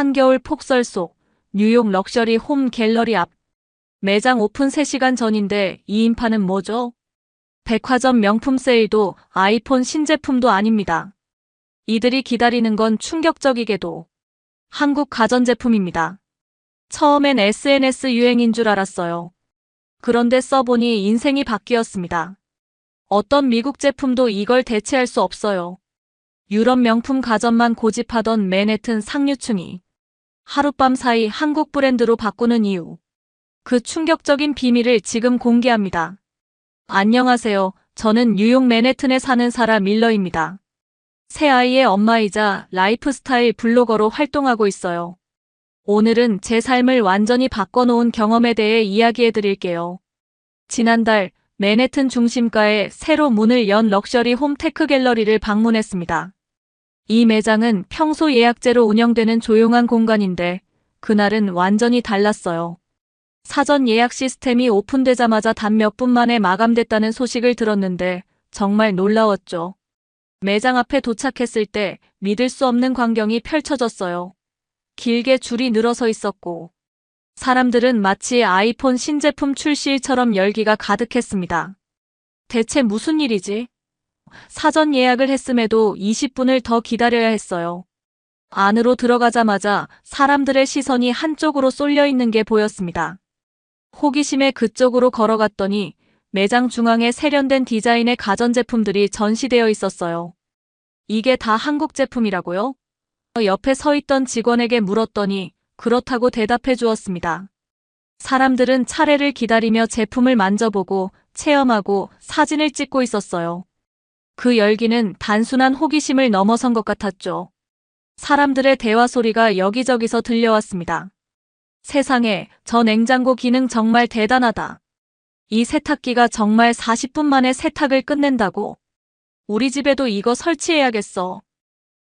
한겨울 폭설 속 뉴욕 럭셔리 홈 갤러리 앞. 매장 오픈 3시간 전인데 이 인파는 뭐죠? 백화점 명품 세일도 아이폰 신제품도 아닙니다. 이들이 기다리는 건 충격적이게도 한국 가전제품입니다. 처음엔 SNS 유행인 줄 알았어요. 그런데 써보니 인생이 바뀌었습니다. 어떤 미국 제품도 이걸 대체할 수 없어요. 유럽 명품 가전만 고집하던 맨해튼 상류층이 하룻밤 사이 한국 브랜드로 바꾸는 이유. 그 충격적인 비밀을 지금 공개합니다. 안녕하세요. 저는 뉴욕 맨해튼에 사는 사라 밀러입니다. 새 아이의 엄마이자 라이프스타일 블로거로 활동하고 있어요. 오늘은 제 삶을 완전히 바꿔놓은 경험에 대해 이야기해드릴게요. 지난달 맨해튼 중심가에 새로 문을 연 럭셔리 홈 테크 갤러리를 방문했습니다. 이 매장은 평소 예약제로 운영되는 조용한 공간인데 그날은 완전히 달랐어요. 사전 예약 시스템이 오픈되자마자 단 몇 분 만에 마감됐다는 소식을 들었는데 정말 놀라웠죠. 매장 앞에 도착했을 때 믿을 수 없는 광경이 펼쳐졌어요. 길게 줄이 늘어서 있었고 사람들은 마치 아이폰 신제품 출시일처럼 열기가 가득했습니다. 대체 무슨 일이지? 사전 예약을 했음에도 20분을 더 기다려야 했어요. 안으로 들어가자마자 사람들의 시선이 한쪽으로 쏠려 있는 게 보였습니다. 호기심에 그쪽으로 걸어갔더니 매장 중앙에 세련된 디자인의 가전제품들이 전시되어 있었어요. 이게 다 한국 제품이라고요? 옆에 서 있던 직원에게 물었더니 그렇다고 대답해 주었습니다. 사람들은 차례를 기다리며 제품을 만져보고 체험하고 사진을 찍고 있었어요. 그 열기는 단순한 호기심을 넘어선 것 같았죠. 사람들의 대화 소리가 여기저기서 들려왔습니다. 세상에, 저 냉장고 기능 정말 대단하다. 이 세탁기가 정말 40분 만에 세탁을 끝낸다고. 우리 집에도 이거 설치해야겠어.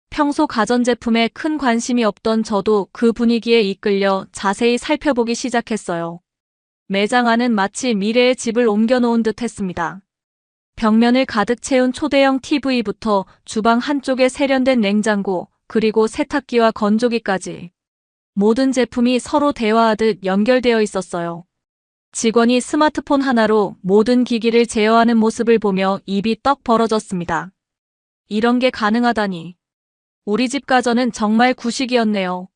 평소 가전제품에 큰 관심이 없던 저도 그 분위기에 이끌려 자세히 살펴보기 시작했어요. 매장 안은 마치 미래의 집을 옮겨놓은 듯 했습니다. 벽면을 가득 채운 초대형 TV부터 주방 한쪽에 세련된 냉장고, 그리고 세탁기와 건조기까지. 모든 제품이 서로 대화하듯 연결되어 있었어요. 직원이 스마트폰 하나로 모든 기기를 제어하는 모습을 보며 입이 떡 벌어졌습니다. 이런 게 가능하다니. 우리 집 가전은 정말 구식이었네요.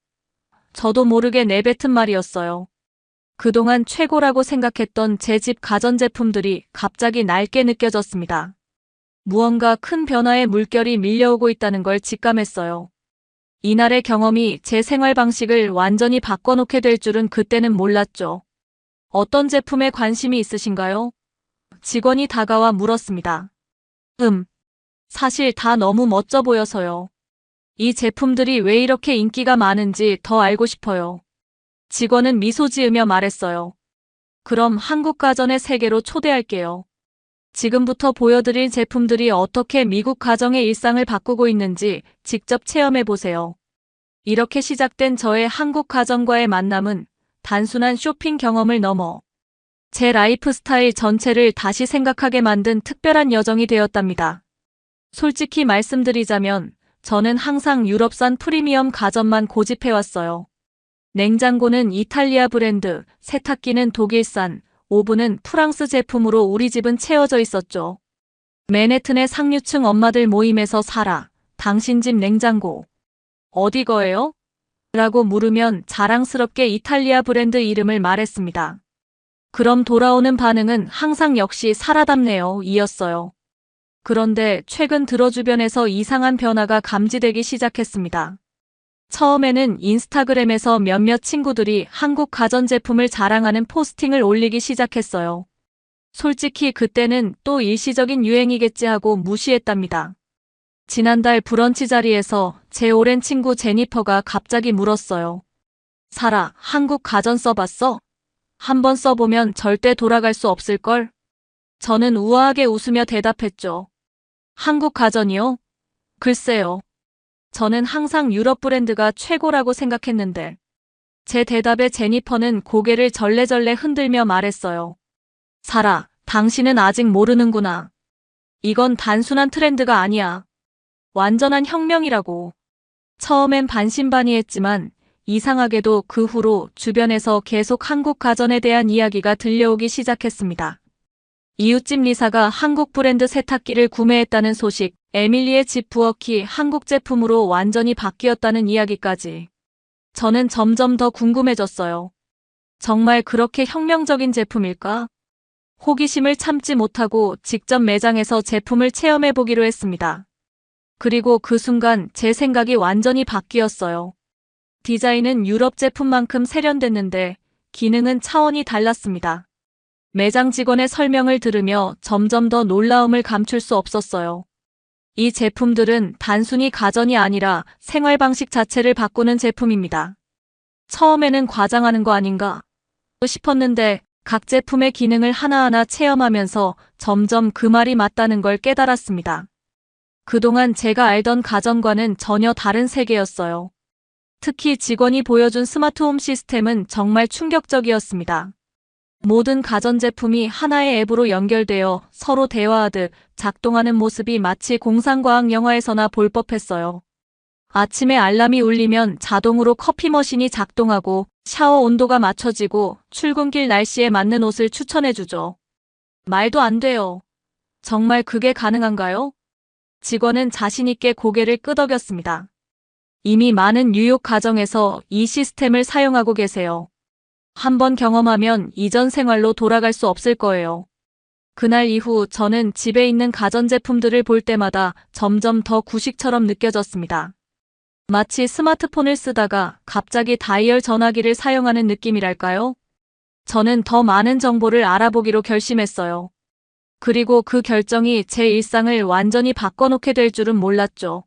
저도 모르게 내뱉은 말이었어요. 그동안 최고라고 생각했던 제 집 가전제품들이 갑자기 낡게 느껴졌습니다. 무언가 큰 변화의 물결이 밀려오고 있다는 걸 직감했어요. 이날의 경험이 제 생활 방식을 완전히 바꿔놓게 될 줄은 그때는 몰랐죠. 어떤 제품에 관심이 있으신가요? 직원이 다가와 물었습니다. 사실 다 너무 멋져 보여서요. 이 제품들이 왜 이렇게 인기가 많은지 더 알고 싶어요. 직원은 미소 지으며 말했어요. 그럼 한국 가전의 세계로 초대할게요. 지금부터 보여드릴 제품들이 어떻게 미국 가정의 일상을 바꾸고 있는지 직접 체험해보세요. 이렇게 시작된 저의 한국 가전과의 만남은 단순한 쇼핑 경험을 넘어 제 라이프 스타일 전체를 다시 생각하게 만든 특별한 여정이 되었답니다. 솔직히 말씀드리자면 저는 항상 유럽산 프리미엄 가전만 고집해왔어요. 냉장고는 이탈리아 브랜드, 세탁기는 독일산, 오븐은 프랑스 제품으로 우리 집은 채워져 있었죠. 맨해튼의 상류층 엄마들 모임에서 사라, 당신 집 냉장고 어디 거예요? 라고 물으면 자랑스럽게 이탈리아 브랜드 이름을 말했습니다. 그럼 돌아오는 반응은 항상 역시 사라답네요 이었어요. 그런데 최근 들어 주변에서 이상한 변화가 감지되기 시작했습니다. 처음에는 인스타그램에서 몇몇 친구들이 한국 가전제품을 자랑하는 포스팅을 올리기 시작했어요. 솔직히 그때는 또 일시적인 유행이겠지 하고 무시했답니다. 지난달 브런치 자리에서 제 오랜 친구 제니퍼가 갑자기 물었어요. 사라, 한국 가전 써봤어? 한번 써보면 절대 돌아갈 수 없을걸? 저는 우아하게 웃으며 대답했죠. 한국 가전이요? 글쎄요. 저는 항상 유럽 브랜드가 최고라고 생각했는데. 제 대답에 제니퍼는 고개를 절레절레 흔들며 말했어요. 사라, 당신은 아직 모르는구나. 이건 단순한 트렌드가 아니야. 완전한 혁명이라고. 처음엔 반신반의했지만 이상하게도 그 후로 주변에서 계속 한국 가전에 대한 이야기가 들려오기 시작했습니다. 이웃집 리사가 한국 브랜드 세탁기를 구매했다는 소식, 에밀리의 집 부엌이 한국 제품으로 완전히 바뀌었다는 이야기까지. 저는 점점 더 궁금해졌어요. 정말 그렇게 혁명적인 제품일까? 호기심을 참지 못하고 직접 매장에서 제품을 체험해 보기로 했습니다. 그리고 그 순간 제 생각이 완전히 바뀌었어요. 디자인은 유럽 제품만큼 세련됐는데 기능은 차원이 달랐습니다. 매장 직원의 설명을 들으며 점점 더 놀라움을 감출 수 없었어요. 이 제품들은 단순히 가전이 아니라 생활 방식 자체를 바꾸는 제품입니다. 처음에는 과장하는 거 아닌가 싶었는데 각 제품의 기능을 하나하나 체험하면서 점점 그 말이 맞다는 걸 깨달았습니다. 그동안 제가 알던 가전과는 전혀 다른 세계였어요. 특히 직원이 보여준 스마트홈 시스템은 정말 충격적이었습니다. 모든 가전제품이 하나의 앱으로 연결되어 서로 대화하듯 작동하는 모습이 마치 공상과학 영화에서나 볼 법했어요. 아침에 알람이 울리면 자동으로 커피 머신이 작동하고 샤워 온도가 맞춰지고 출근길 날씨에 맞는 옷을 추천해주죠. 말도 안 돼요. 정말 그게 가능한가요? 직원은 자신있게 고개를 끄덕였습니다. 이미 많은 뉴욕 가정에서 이 시스템을 사용하고 계세요. 한번 경험하면 이전 생활로 돌아갈 수 없을 거예요. 그날 이후 저는 집에 있는 가전제품들을 볼 때마다 점점 더 구식처럼 느껴졌습니다. 마치 스마트폰을 쓰다가 갑자기 다이얼 전화기를 사용하는 느낌이랄까요? 저는 더 많은 정보를 알아보기로 결심했어요. 그리고 그 결정이 제 일상을 완전히 바꿔놓게 될 줄은 몰랐죠.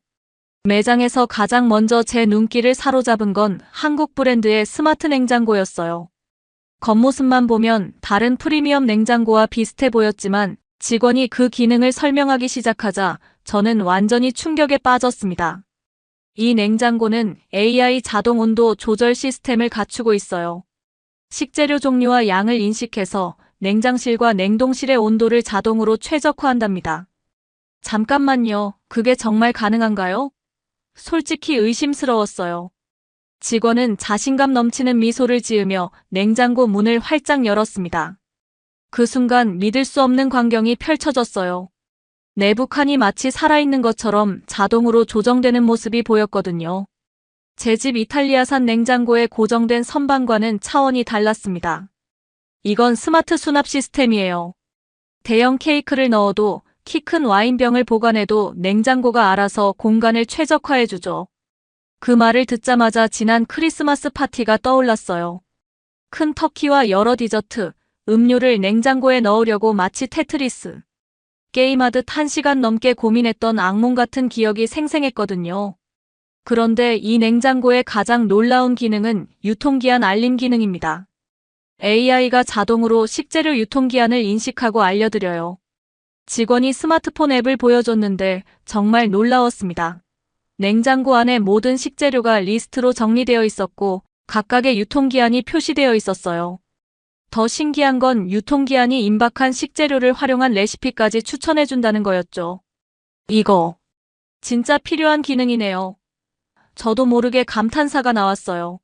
매장에서 가장 먼저 제 눈길을 사로잡은 건 한국 브랜드의 스마트 냉장고였어요. 겉모습만 보면 다른 프리미엄 냉장고와 비슷해 보였지만 직원이 그 기능을 설명하기 시작하자 저는 완전히 충격에 빠졌습니다. 이 냉장고는 AI 자동 온도 조절 시스템을 갖추고 있어요. 식재료 종류와 양을 인식해서 냉장실과 냉동실의 온도를 자동으로 최적화한답니다. 잠깐만요. 그게 정말 가능한가요? 솔직히 의심스러웠어요. 직원은 자신감 넘치는 미소를 지으며 냉장고 문을 활짝 열었습니다. 그 순간 믿을 수 없는 광경이 펼쳐졌어요. 내부 칸이 마치 살아있는 것처럼 자동으로 조정되는 모습이 보였거든요. 제 집 이탈리아산 냉장고의 고정된 선반과는 차원이 달랐습니다. 이건 스마트 수납 시스템이에요. 대형 케이크를 넣어도 키 큰 와인병을 보관해도 냉장고가 알아서 공간을 최적화해주죠. 그 말을 듣자마자 지난 크리스마스 파티가 떠올랐어요. 큰 터키와 여러 디저트, 음료를 냉장고에 넣으려고 마치 테트리스 게임하듯 1시간 넘게 고민했던 악몽 같은 기억이 생생했거든요. 그런데 이 냉장고의 가장 놀라운 기능은 유통기한 알림 기능입니다. AI가 자동으로 식재료 유통기한을 인식하고 알려드려요. 직원이 스마트폰 앱을 보여줬는데 정말 놀라웠습니다. 냉장고 안에 모든 식재료가 리스트로 정리되어 있었고 각각의 유통기한이 표시되어 있었어요. 더 신기한 건 유통기한이 임박한 식재료를 활용한 레시피까지 추천해준다는 거였죠. 이거 진짜 필요한 기능이네요. 저도 모르게 감탄사가 나왔어요.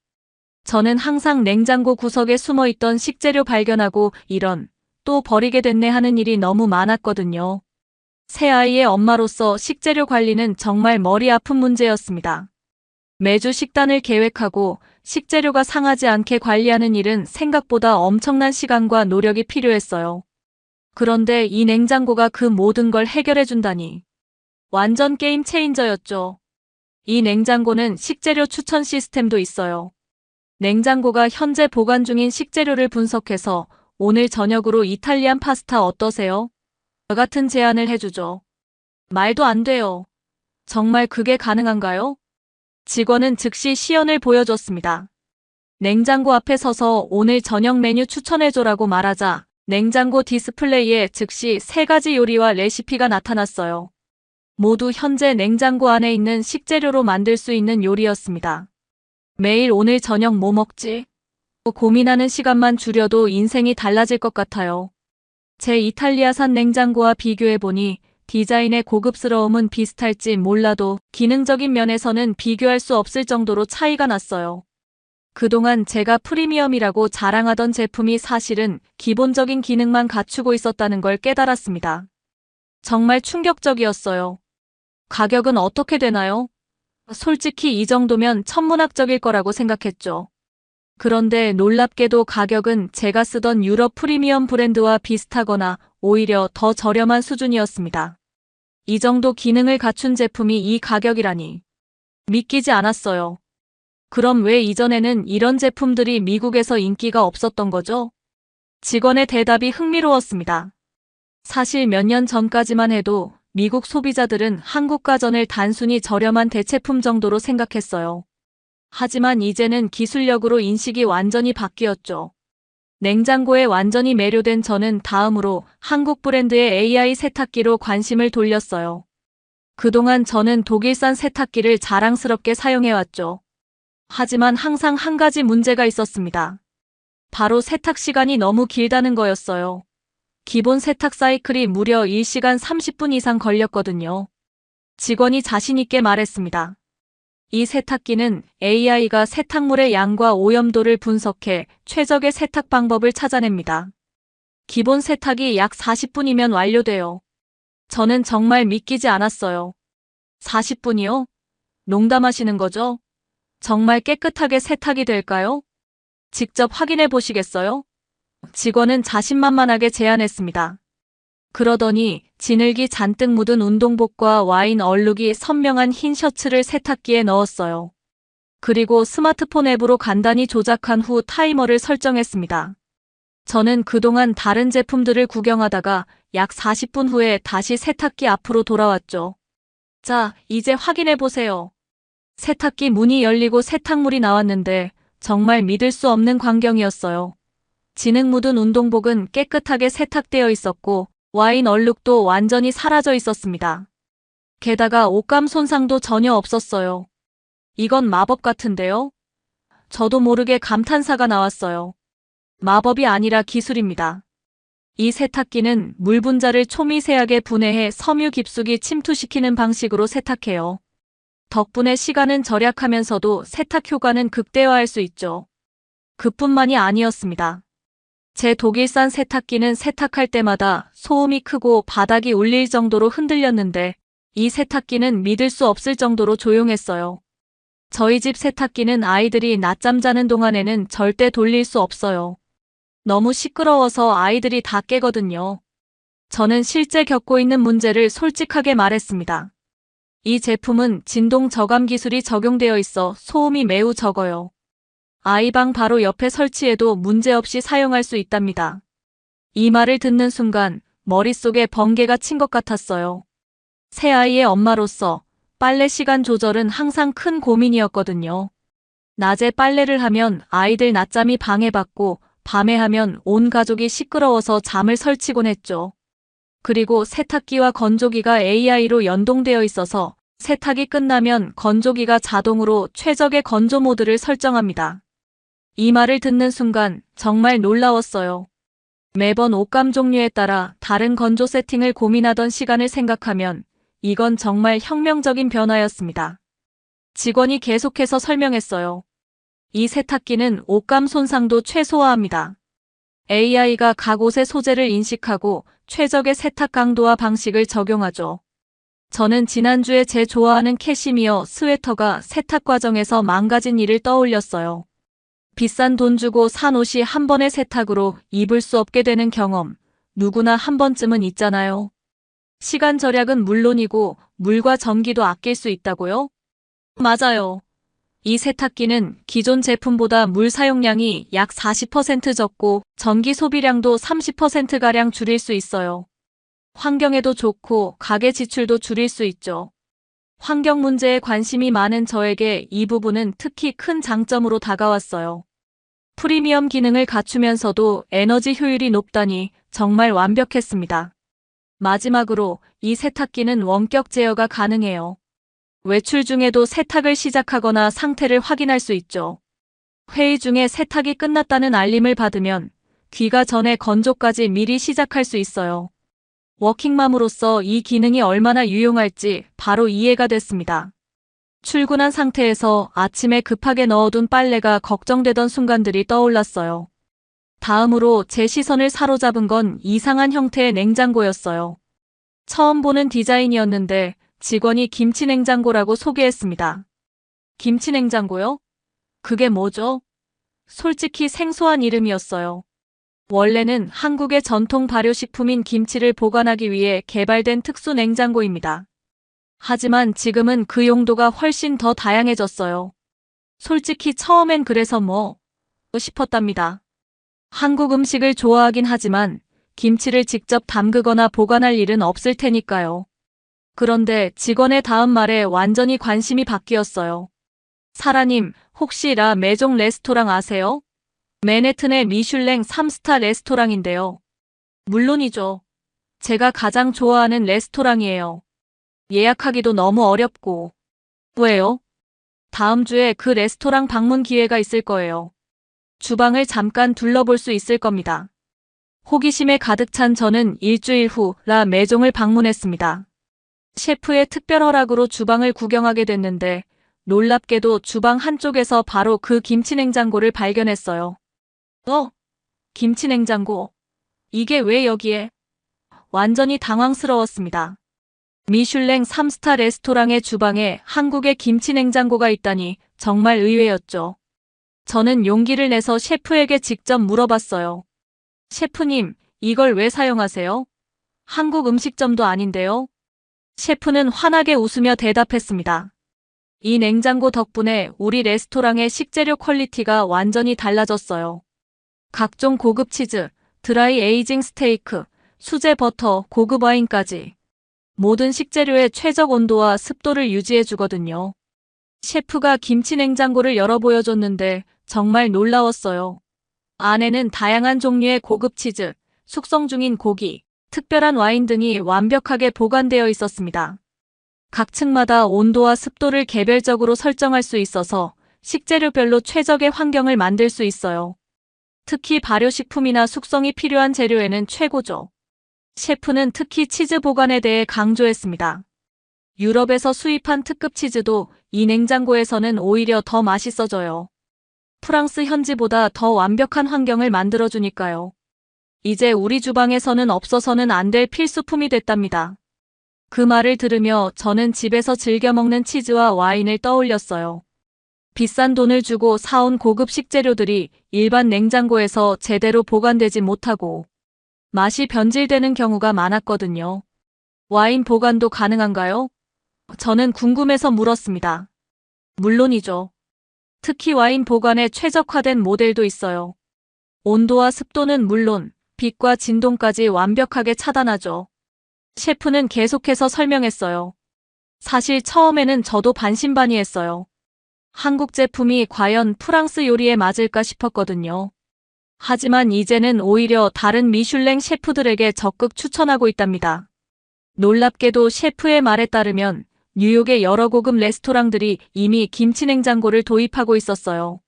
저는 항상 냉장고 구석에 숨어있던 식재료 발견하고 이런 또 버리게 됐네 하는 일이 너무 많았거든요. 새아이의 엄마로서 식재료 관리는 정말 머리 아픈 문제였습니다. 매주 식단을 계획하고 식재료가 상하지 않게 관리하는 일은 생각보다 엄청난 시간과 노력이 필요했어요. 그런데 이 냉장고가 그 모든 걸 해결해준다니. 완전 게임 체인저였죠. 이 냉장고는 식재료 추천 시스템도 있어요. 냉장고가 현재 보관 중인 식재료를 분석해서 오늘 저녁으로 이탈리안 파스타 어떠세요? 같은 제안을 해주죠. 말도 안 돼요. 정말 그게 가능한가요? 직원은 즉시 시연을 보여줬습니다. 냉장고 앞에 서서 오늘 저녁 메뉴 추천해줘라고 말하자 냉장고 디스플레이에 즉시 3가지 요리와 레시피가 나타났어요. 모두 현재 냉장고 안에 있는 식재료로 만들 수 있는 요리였습니다. 매일 오늘 저녁 뭐 먹지? 고민하는 시간만 줄여도 인생이 달라질 것 같아요. 제 이탈리아산 냉장고와 비교해보니 디자인의 고급스러움은 비슷할지 몰라도 기능적인 면에서는 비교할 수 없을 정도로 차이가 났어요. 그동안 제가 프리미엄이라고 자랑하던 제품이 사실은 기본적인 기능만 갖추고 있었다는 걸 깨달았습니다. 정말 충격적이었어요. 가격은 어떻게 되나요? 솔직히 이 정도면 천문학적일 거라고 생각했죠. 그런데 놀랍게도 가격은 제가 쓰던 유럽 프리미엄 브랜드와 비슷하거나 오히려 더 저렴한 수준이었습니다. 이 정도 기능을 갖춘 제품이 이 가격이라니. 믿기지 않았어요. 그럼 왜 이전에는 이런 제품들이 미국에서 인기가 없었던 거죠? 직원의 대답이 흥미로웠습니다. 사실 몇 년 전까지만 해도 미국 소비자들은 한국 가전을 단순히 저렴한 대체품 정도로 생각했어요. 하지만 이제는 기술력으로 인식이 완전히 바뀌었죠. 냉장고에 완전히 매료된 저는 다음으로 한국 브랜드의 AI 세탁기로 관심을 돌렸어요. 그동안 저는 독일산 세탁기를 자랑스럽게 사용해왔죠. 하지만 항상 한 가지 문제가 있었습니다. 바로 세탁 시간이 너무 길다는 거였어요. 기본 세탁 사이클이 무려 1시간 30분 이상 걸렸거든요. 직원이 자신 있게 말했습니다. 이 세탁기는 AI가 세탁물의 양과 오염도를 분석해 최적의 세탁 방법을 찾아냅니다. 기본 세탁이 약 40분이면 완료돼요. 저는 정말 믿기지 않았어요. 40분이요? 농담하시는 거죠? 정말 깨끗하게 세탁이 될까요? 직접 확인해 보시겠어요? 직원은 자신만만하게 제안했습니다. 그러더니 진흙이 잔뜩 묻은 운동복과 와인 얼룩이 선명한 흰 셔츠를 세탁기에 넣었어요. 그리고 스마트폰 앱으로 간단히 조작한 후 타이머를 설정했습니다. 저는 그동안 다른 제품들을 구경하다가 약 40분 후에 다시 세탁기 앞으로 돌아왔죠. 자, 이제 확인해 보세요. 세탁기 문이 열리고 세탁물이 나왔는데 정말 믿을 수 없는 광경이었어요. 진흙 묻은 운동복은 깨끗하게 세탁되어 있었고 와인 얼룩도 완전히 사라져 있었습니다. 게다가 옷감 손상도 전혀 없었어요. 이건 마법 같은데요? 저도 모르게 감탄사가 나왔어요. 마법이 아니라 기술입니다. 이 세탁기는 물 분자를 초미세하게 분해해 섬유 깊숙이 침투시키는 방식으로 세탁해요. 덕분에 시간은 절약하면서도 세탁 효과는 극대화할 수 있죠. 그뿐만이 아니었습니다. 제 독일산 세탁기는 세탁할 때마다 소음이 크고 바닥이 울릴 정도로 흔들렸는데 이 세탁기는 믿을 수 없을 정도로 조용했어요. 저희 집 세탁기는 아이들이 낮잠 자는 동안에는 절대 돌릴 수 없어요. 너무 시끄러워서 아이들이 다 깨거든요. 저는 실제 겪고 있는 문제를 솔직하게 말했습니다. 이 제품은 진동 저감 기술이 적용되어 있어 소음이 매우 적어요. 아이방 바로 옆에 설치해도 문제없이 사용할 수 있답니다. 이 말을 듣는 순간 머릿속에 번개가 친 것 같았어요. 새 아이의 엄마로서 빨래 시간 조절은 항상 큰 고민이었거든요. 낮에 빨래를 하면 아이들 낮잠이 방해받고 밤에 하면 온 가족이 시끄러워서 잠을 설치곤 했죠. 그리고 세탁기와 건조기가 AI로 연동되어 있어서 세탁이 끝나면 건조기가 자동으로 최적의 건조 모드를 설정합니다. 이 말을 듣는 순간 정말 놀라웠어요. 매번 옷감 종류에 따라 다른 건조 세팅을 고민하던 시간을 생각하면 이건 정말 혁명적인 변화였습니다. 직원이 계속해서 설명했어요. 이 세탁기는 옷감 손상도 최소화합니다. AI가 각 옷의 소재를 인식하고 최적의 세탁 강도와 방식을 적용하죠. 저는 지난주에 제 좋아하는 캐시미어 스웨터가 세탁 과정에서 망가진 일을 떠올렸어요. 비싼 돈 주고 산 옷이 한 번의 세탁으로 입을 수 없게 되는 경험, 누구나 한 번쯤은 있잖아요. 시간 절약은 물론이고 물과 전기도 아낄 수 있다고요? 맞아요. 이 세탁기는 기존 제품보다 물 사용량이 약 40% 적고 전기 소비량도 30%가량 줄일 수 있어요. 환경에도 좋고 가계 지출도 줄일 수 있죠. 환경 문제에 관심이 많은 저에게 이 부분은 특히 큰 장점으로 다가왔어요. 프리미엄 기능을 갖추면서도 에너지 효율이 높다니 정말 완벽했습니다. 마지막으로 이 세탁기는 원격 제어가 가능해요. 외출 중에도 세탁을 시작하거나 상태를 확인할 수 있죠. 회의 중에 세탁이 끝났다는 알림을 받으면 귀가 전에 건조까지 미리 시작할 수 있어요. 워킹맘으로서 이 기능이 얼마나 유용할지 바로 이해가 됐습니다. 출근한 상태에서 아침에 급하게 넣어둔 빨래가 걱정되던 순간들이 떠올랐어요. 다음으로 제 시선을 사로잡은 건 이상한 형태의 냉장고였어요. 처음 보는 디자인이었는데 직원이 김치냉장고라고 소개했습니다. 김치냉장고요? 그게 뭐죠? 솔직히 생소한 이름이었어요. 원래는 한국의 전통 발효식품인 김치를 보관하기 위해 개발된 특수 냉장고입니다. 하지만 지금은 그 용도가 훨씬 더 다양해졌어요. 솔직히 처음엔 그래서 뭐 싶었답니다. 한국 음식을 좋아하긴 하지만 김치를 직접 담그거나 보관할 일은 없을 테니까요. 그런데 직원의 다음 말에 완전히 관심이 바뀌었어요. 사라님, 혹시 라 메종 레스토랑 아세요? 맨해튼의 미슐랭 3스타 레스토랑인데요. 물론이죠. 제가 가장 좋아하는 레스토랑이에요. 예약하기도 너무 어렵고. 왜요? 다음 주에 그 레스토랑 방문 기회가 있을 거예요. 주방을 잠깐 둘러볼 수 있을 겁니다. 호기심에 가득 찬 저는 일주일 후 라 메종을 방문했습니다. 셰프의 특별 허락으로 주방을 구경하게 됐는데 놀랍게도 주방 한쪽에서 바로 그 김치냉장고를 발견했어요. 김치냉장고? 이게 왜 여기에? 완전히 당황스러웠습니다. 미슐랭 3스타 레스토랑의 주방에 한국의 김치냉장고가 있다니 정말 의외였죠. 저는 용기를 내서 셰프에게 직접 물어봤어요. 셰프님, 이걸 왜 사용하세요? 한국 음식점도 아닌데요? 셰프는 환하게 웃으며 대답했습니다. 이 냉장고 덕분에 우리 레스토랑의 식재료 퀄리티가 완전히 달라졌어요. 각종 고급 치즈, 드라이 에이징 스테이크, 수제 버터, 고급 와인까지 모든 식재료의 최적 온도와 습도를 유지해 주거든요. 셰프가 김치 냉장고를 열어 보여줬는데 정말 놀라웠어요. 안에는 다양한 종류의 고급 치즈, 숙성 중인 고기, 특별한 와인 등이 완벽하게 보관되어 있었습니다. 각 층마다 온도와 습도를 개별적으로 설정할 수 있어서 식재료별로 최적의 환경을 만들 수 있어요. 특히 발효식품이나 숙성이 필요한 재료에는 최고죠. 셰프는 특히 치즈 보관에 대해 강조했습니다. 유럽에서 수입한 특급 치즈도 이 냉장고에서는 오히려 더 맛있어져요. 프랑스 현지보다 더 완벽한 환경을 만들어주니까요. 이제 우리 주방에서는 없어서는 안 될 필수품이 됐답니다. 그 말을 들으며 저는 집에서 즐겨 먹는 치즈와 와인을 떠올렸어요. 비싼 돈을 주고 사온 고급 식재료들이 일반 냉장고에서 제대로 보관되지 못하고 맛이 변질되는 경우가 많았거든요. 와인 보관도 가능한가요? 저는 궁금해서 물었습니다. 물론이죠. 특히 와인 보관에 최적화된 모델도 있어요. 온도와 습도는 물론 빛과 진동까지 완벽하게 차단하죠. 셰프는 계속해서 설명했어요. 사실 처음에는 저도 반신반의했어요. 한국 제품이 과연 프랑스 요리에 맞을까 싶었거든요. 하지만 이제는 오히려 다른 미슐랭 셰프들에게 적극 추천하고 있답니다. 놀랍게도 셰프의 말에 따르면 뉴욕의 여러 고급 레스토랑들이 이미 김치냉장고를 도입하고 있었어요.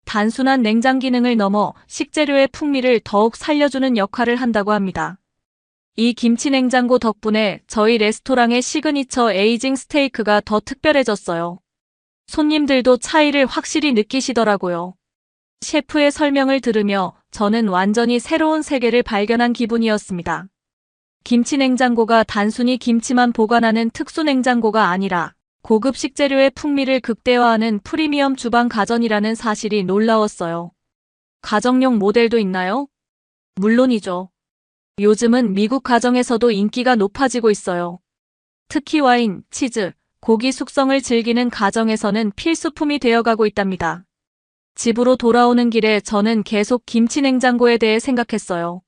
단순한 냉장 기능을 넘어 식재료의 풍미를 더욱 살려주는 역할을 한다고 합니다. 이 김치냉장고 덕분에 저희 레스토랑의 시그니처 에이징 스테이크가 더 특별해졌어요. 손님들도 차이를 확실히 느끼시더라고요. 셰프의 설명을 들으며 저는 완전히 새로운 세계를 발견한 기분이었습니다. 김치냉장고가 단순히 김치만 보관하는 특수 냉장고가 아니라 고급 식재료의 풍미를 극대화하는 프리미엄 주방 가전이라는 사실이 놀라웠어요. 가정용 모델도 있나요? 물론이죠. 요즘은 미국 가정에서도 인기가 높아지고 있어요. 특히 와인, 치즈, 고기 숙성을 즐기는 가정에서는 필수품이 되어가고 있답니다. 집으로 돌아오는 길에 저는 계속 김치냉장고에 대해 생각했어요.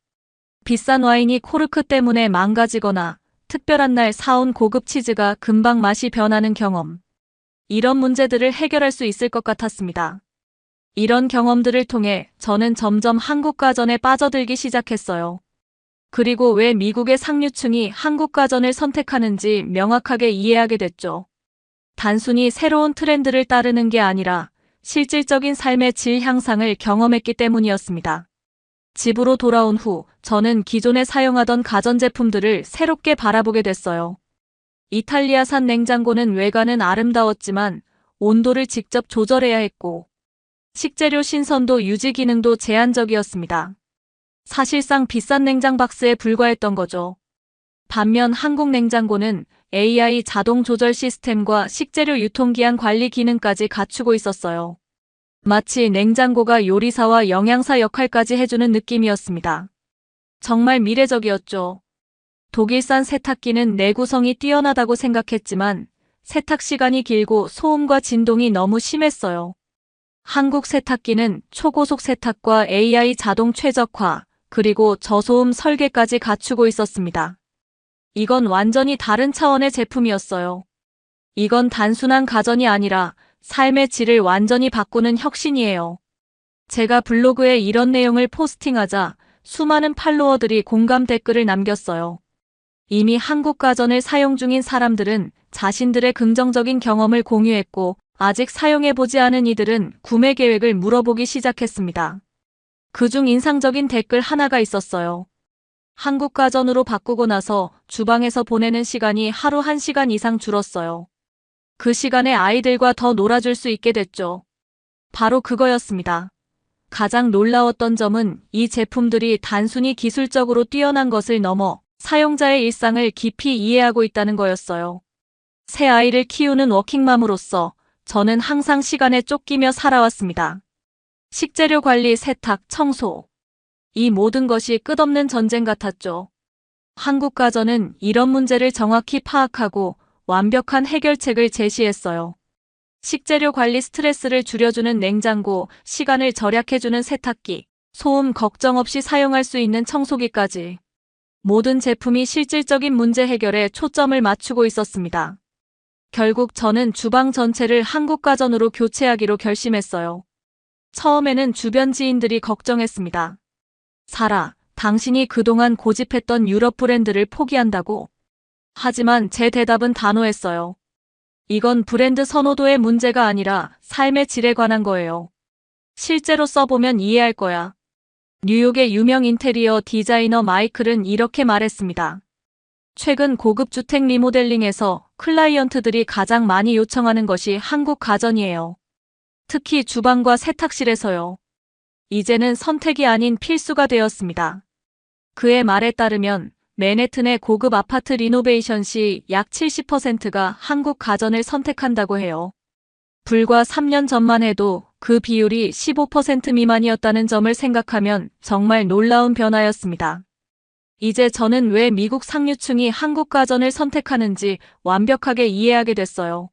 비싼 와인이 코르크 때문에 망가지거나 특별한 날 사온 고급 치즈가 금방 맛이 변하는 경험. 이런 문제들을 해결할 수 있을 것 같았습니다. 이런 경험들을 통해 저는 점점 한국 가전에 빠져들기 시작했어요. 그리고 왜 미국의 상류층이 한국 가전을 선택하는지 명확하게 이해하게 됐죠. 단순히 새로운 트렌드를 따르는 게 아니라 실질적인 삶의 질 향상을 경험했기 때문이었습니다. 집으로 돌아온 후 저는 기존에 사용하던 가전제품들을 새롭게 바라보게 됐어요. 이탈리아산 냉장고는 외관은 아름다웠지만 온도를 직접 조절해야 했고 식재료 신선도 유지 기능도 제한적이었습니다. 사실상 비싼 냉장 박스에 불과했던 거죠. 반면 한국 냉장고는 AI 자동 조절 시스템과 식재료 유통기한 관리 기능까지 갖추고 있었어요. 마치 냉장고가 요리사와 영양사 역할까지 해주는 느낌이었습니다. 정말 미래적이었죠. 독일산 세탁기는 내구성이 뛰어나다고 생각했지만 세탁 시간이 길고 소음과 진동이 너무 심했어요. 한국 세탁기는 초고속 세탁과 AI 자동 최적화, 그리고 저소음 설계까지 갖추고 있었습니다. 이건 완전히 다른 차원의 제품이었어요. 이건 단순한 가전이 아니라 삶의 질을 완전히 바꾸는 혁신이에요. 제가 블로그에 이런 내용을 포스팅하자 수많은 팔로워들이 공감 댓글을 남겼어요. 이미 한국 가전을 사용 중인 사람들은 자신들의 긍정적인 경험을 공유했고 아직 사용해보지 않은 이들은 구매 계획을 물어보기 시작했습니다. 그중 인상적인 댓글 하나가 있었어요. 한국 가전으로 바꾸고 나서 주방에서 보내는 시간이 하루 1시간 이상 줄었어요. 그 시간에 아이들과 더 놀아줄 수 있게 됐죠. 바로 그거였습니다. 가장 놀라웠던 점은 이 제품들이 단순히 기술적으로 뛰어난 것을 넘어 사용자의 일상을 깊이 이해하고 있다는 거였어요. 새 아이를 키우는 워킹맘으로서 저는 항상 시간에 쫓기며 살아왔습니다. 식재료 관리, 세탁, 청소. 이 모든 것이 끝없는 전쟁 같았죠. 한국 가전은 이런 문제를 정확히 파악하고 완벽한 해결책을 제시했어요. 식재료 관리 스트레스를 줄여주는 냉장고, 시간을 절약해주는 세탁기, 소음 걱정 없이 사용할 수 있는 청소기까지. 모든 제품이 실질적인 문제 해결에 초점을 맞추고 있었습니다. 결국 저는 주방 전체를 한국 가전으로 교체하기로 결심했어요. 처음에는 주변 지인들이 걱정했습니다. 사라, 당신이 그동안 고집했던 유럽 브랜드를 포기한다고? 하지만 제 대답은 단호했어요. 이건 브랜드 선호도의 문제가 아니라 삶의 질에 관한 거예요. 실제로 써보면 이해할 거야. 뉴욕의 유명 인테리어 디자이너 마이클은 이렇게 말했습니다. 최근 고급 주택 리모델링에서 클라이언트들이 가장 많이 요청하는 것이 한국 가전이에요. 특히 주방과 세탁실에서요. 이제는 선택이 아닌 필수가 되었습니다. 그의 말에 따르면 맨해튼의 고급 아파트 리노베이션 시 약 70%가 한국 가전을 선택한다고 해요. 불과 3년 전만 해도 그 비율이 15% 미만이었다는 점을 생각하면 정말 놀라운 변화였습니다. 이제 저는 왜 미국 상류층이 한국 가전을 선택하는지 완벽하게 이해하게 됐어요.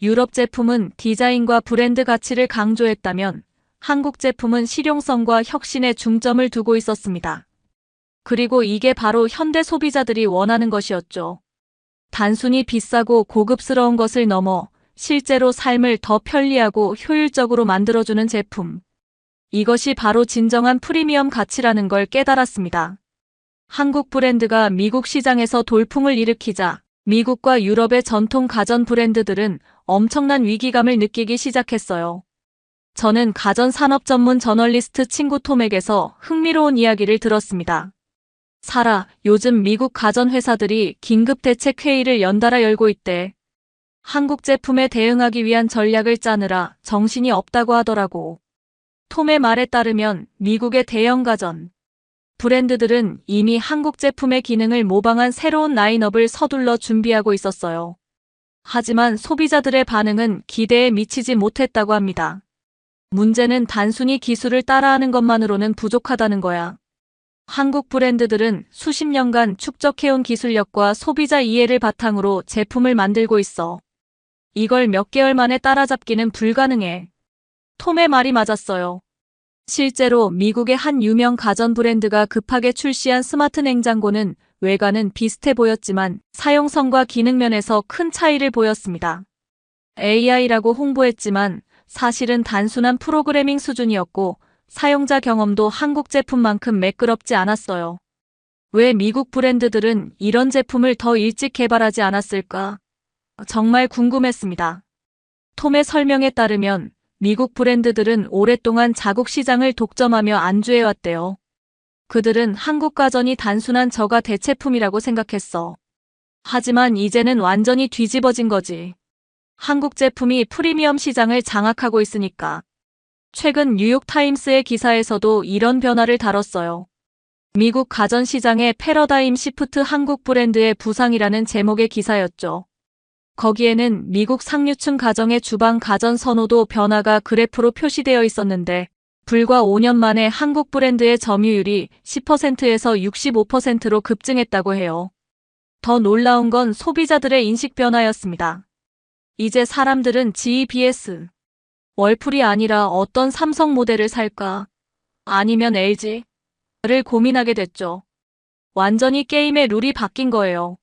유럽 제품은 디자인과 브랜드 가치를 강조했다면 한국 제품은 실용성과 혁신에 중점을 두고 있었습니다. 그리고 이게 바로 현대 소비자들이 원하는 것이었죠. 단순히 비싸고 고급스러운 것을 넘어 실제로 삶을 더 편리하고 효율적으로 만들어주는 제품. 이것이 바로 진정한 프리미엄 가치라는 걸 깨달았습니다. 한국 브랜드가 미국 시장에서 돌풍을 일으키자 미국과 유럽의 전통 가전 브랜드들은 엄청난 위기감을 느끼기 시작했어요. 저는 가전 산업 전문 저널리스트 친구 톰에게서 흥미로운 이야기를 들었습니다. 사라, 요즘 미국 가전 회사들이 긴급 대책 회의를 연달아 열고 있대. 한국 제품에 대응하기 위한 전략을 짜느라 정신이 없다고 하더라고. 톰의 말에 따르면 미국의 대형 가전 브랜드들은 이미 한국 제품의 기능을 모방한 새로운 라인업을 서둘러 준비하고 있었어요. 하지만 소비자들의 반응은 기대에 미치지 못했다고 합니다. 문제는 단순히 기술을 따라하는 것만으로는 부족하다는 거야. 한국 브랜드들은 수십 년간 축적해온 기술력과 소비자 이해를 바탕으로 제품을 만들고 있어. 이걸 몇 개월 만에 따라잡기는 불가능해. 톰의 말이 맞았어요. 실제로 미국의 한 유명 가전 브랜드가 급하게 출시한 스마트 냉장고는 외관은 비슷해 보였지만 사용성과 기능 면에서 큰 차이를 보였습니다. AI라고 홍보했지만 사실은 단순한 프로그래밍 수준이었고 사용자 경험도 한국 제품만큼 매끄럽지 않았어요. 왜 미국 브랜드들은 이런 제품을 더 일찍 개발하지 않았을까? 정말 궁금했습니다. 톰의 설명에 따르면 미국 브랜드들은 오랫동안 자국 시장을 독점하며 안주해왔대요. 그들은 한국 가전이 단순한 저가 대체품이라고 생각했어. 하지만 이제는 완전히 뒤집어진 거지. 한국 제품이 프리미엄 시장을 장악하고 있으니까. 최근 뉴욕타임스의 기사에서도 이런 변화를 다뤘어요. 미국 가전시장의 패러다임 시프트 한국 브랜드의 부상이라는 제목의 기사였죠. 거기에는 미국 상류층 가정의 주방 가전 선호도 변화가 그래프로 표시되어 있었는데 불과 5년 만에 한국 브랜드의 점유율이 10%에서 65%로 급증했다고 해요. 더 놀라운 건 소비자들의 인식 변화였습니다. 이제 사람들은 GE, 월풀이 아니라 어떤 삼성 모델을 살까? 아니면 LG를 고민하게 됐죠. 완전히 게임의 룰이 바뀐 거예요.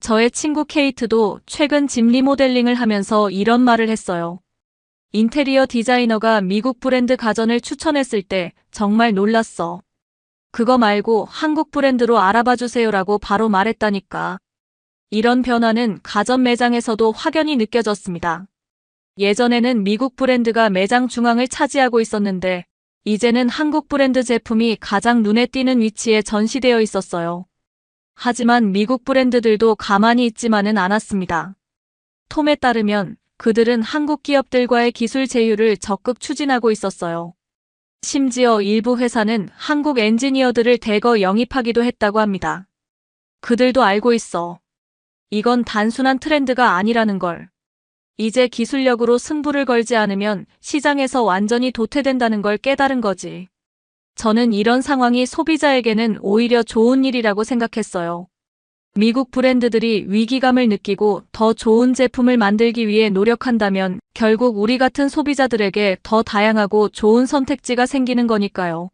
저의 친구 케이트도 최근 집 리모델링을 하면서 이런 말을 했어요. 인테리어 디자이너가 미국 브랜드 가전을 추천했을 때 정말 놀랐어. 그거 말고 한국 브랜드로 알아봐 주세요라고 바로 말했다니까. 이런 변화는 가전 매장에서도 확연히 느껴졌습니다. 예전에는 미국 브랜드가 매장 중앙을 차지하고 있었는데 이제는 한국 브랜드 제품이 가장 눈에 띄는 위치에 전시되어 있었어요. 하지만 미국 브랜드들도 가만히 있지만은 않았습니다. 톰에 따르면 그들은 한국 기업들과의 기술 제휴를 적극 추진하고 있었어요. 심지어 일부 회사는 한국 엔지니어들을 대거 영입하기도 했다고 합니다. 그들도 알고 있어. 이건 단순한 트렌드가 아니라는 걸. 이제 기술력으로 승부를 걸지 않으면 시장에서 완전히 도태된다는 걸 깨달은 거지. 저는 이런 상황이 소비자에게는 오히려 좋은 일이라고 생각했어요. 미국 브랜드들이 위기감을 느끼고 더 좋은 제품을 만들기 위해 노력한다면 결국 우리 같은 소비자들에게 더 다양하고 좋은 선택지가 생기는 거니까요.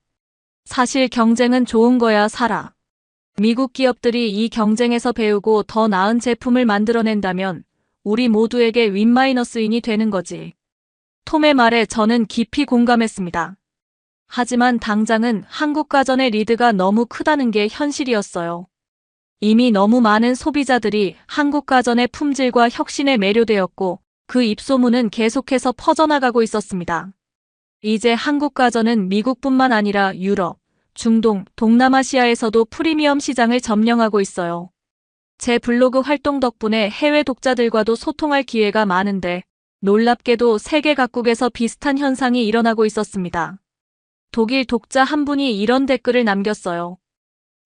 사실 경쟁은 좋은 거야 살아. 미국 기업들이 이 경쟁에서 배우고 더 나은 제품을 만들어낸다면 우리 모두에게 윈마이너스인이 되는 거지. 톰의 말에 저는 깊이 공감했습니다. 하지만 당장은 한국 가전의 리드가 너무 크다는 게 현실이었어요. 이미 너무 많은 소비자들이 한국 가전의 품질과 혁신에 매료되었고 그 입소문은 계속해서 퍼져나가고 있었습니다. 이제 한국 가전은 미국뿐만 아니라 유럽, 중동, 동남아시아에서도 프리미엄 시장을 점령하고 있어요. 제 블로그 활동 덕분에 해외 독자들과도 소통할 기회가 많은데 놀랍게도 세계 각국에서 비슷한 현상이 일어나고 있었습니다. 독일 독자 한 분이 이런 댓글을 남겼어요.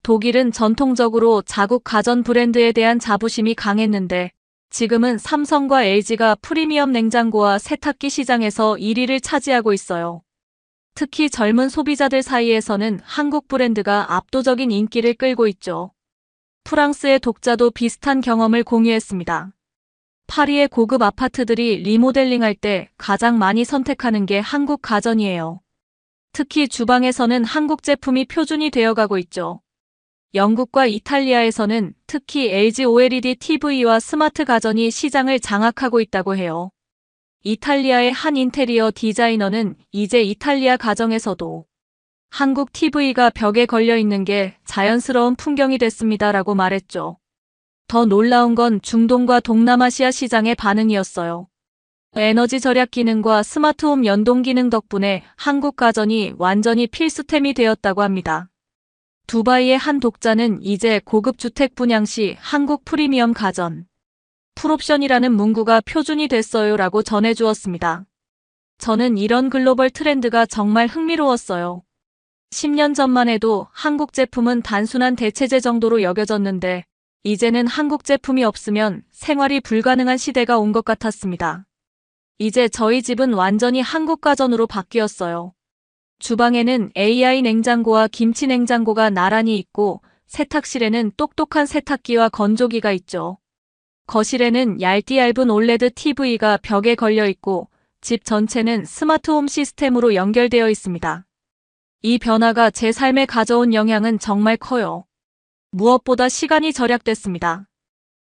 독일은 전통적으로 자국 가전 브랜드에 대한 자부심이 강했는데 지금은 삼성과 LG가 프리미엄 냉장고와 세탁기 시장에서 1위를 차지하고 있어요. 특히 젊은 소비자들 사이에서는 한국 브랜드가 압도적인 인기를 끌고 있죠. 프랑스의 독자도 비슷한 경험을 공유했습니다. 파리의 고급 아파트들이 리모델링할 때 가장 많이 선택하는 게 한국 가전이에요. 특히 주방에서는 한국 제품이 표준이 되어가고 있죠. 영국과 이탈리아에서는 특히 LG OLED TV와 스마트 가전이 시장을 장악하고 있다고 해요. 이탈리아의 한 인테리어 디자이너는 이제 이탈리아 가정에서도 한국 TV가 벽에 걸려 있는 게 자연스러운 풍경이 됐습니다라고 말했죠. 더 놀라운 건 중동과 동남아시아 시장의 반응이었어요. 에너지 절약 기능과 스마트홈 연동 기능 덕분에 한국 가전이 완전히 필수템이 되었다고 합니다. 두바이의 한 독자는 이제 고급 주택 분양 시 한국 프리미엄 가전, 풀옵션이라는 문구가 표준이 됐어요 라고 전해주었습니다. 저는 이런 글로벌 트렌드가 정말 흥미로웠어요. 10년 전만 해도 한국 제품은 단순한 대체제 정도로 여겨졌는데 이제는 한국 제품이 없으면 생활이 불가능한 시대가 온 것 같았습니다. 이제 저희 집은 완전히 한국 가전으로 바뀌었어요. 주방에는 AI 냉장고와 김치 냉장고가 나란히 있고 세탁실에는 똑똑한 세탁기와 건조기가 있죠. 거실에는 얇은 올레드 TV가 벽에 걸려 있고 집 전체는 스마트홈 시스템으로 연결되어 있습니다. 이 변화가 제 삶에 가져온 영향은 정말 커요. 무엇보다 시간이 절약됐습니다.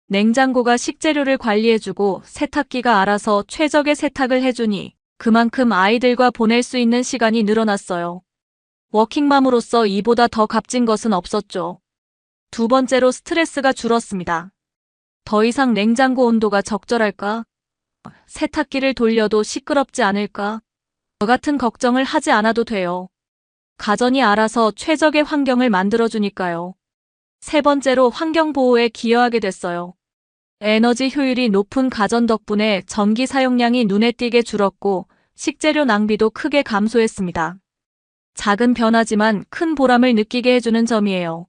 냉장고가 식재료를 관리해주고 세탁기가 알아서 최적의 세탁을 해주니 그만큼 아이들과 보낼 수 있는 시간이 늘어났어요. 워킹맘으로서 이보다 더 값진 것은 없었죠. 두 번째로 스트레스가 줄었습니다. 더 이상 냉장고 온도가 적절할까? 세탁기를 돌려도 시끄럽지 않을까? 저 같은 걱정을 하지 않아도 돼요. 가전이 알아서 최적의 환경을 만들어주니까요. 세 번째로 환경보호에 기여하게 됐어요. 에너지 효율이 높은 가전 덕분에 전기 사용량이 눈에 띄게 줄었고 식재료 낭비도 크게 감소했습니다. 작은 변화지만 큰 보람을 느끼게 해주는 점이에요.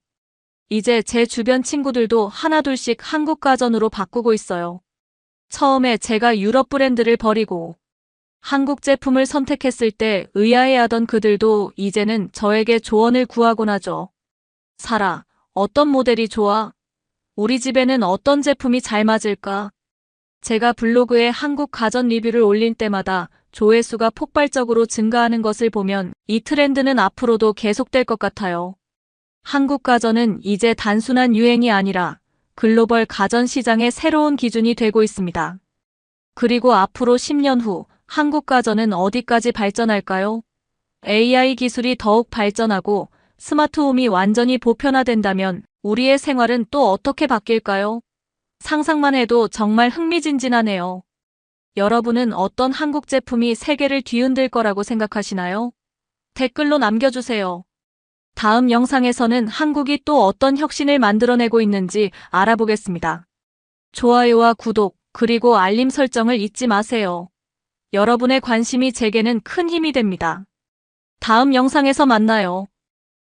이제 제 주변 친구들도 하나둘씩 한국 가전으로 바꾸고 있어요. 처음에 제가 유럽 브랜드를 버리고 한국 제품을 선택했을 때 의아해하던 그들도 이제는 저에게 조언을 구하곤 하죠. 사라, 어떤 모델이 좋아? 우리 집에는 어떤 제품이 잘 맞을까? 제가 블로그에 한국 가전 리뷰를 올릴 때마다 조회수가 폭발적으로 증가하는 것을 보면 이 트렌드는 앞으로도 계속될 것 같아요. 한국 가전은 이제 단순한 유행이 아니라 글로벌 가전 시장의 새로운 기준이 되고 있습니다. 그리고 앞으로 10년 후 한국 가전은 어디까지 발전할까요? AI 기술이 더욱 발전하고 스마트홈이 완전히 보편화된다면 우리의 생활은 또 어떻게 바뀔까요? 상상만 해도 정말 흥미진진하네요. 여러분은 어떤 한국 제품이 세계를 뒤흔들 거라고 생각하시나요? 댓글로 남겨주세요. 다음 영상에서는 한국이 또 어떤 혁신을 만들어내고 있는지 알아보겠습니다. 좋아요와 구독, 그리고 알림 설정을 잊지 마세요. 여러분의 관심이 제게는 큰 힘이 됩니다. 다음 영상에서 만나요.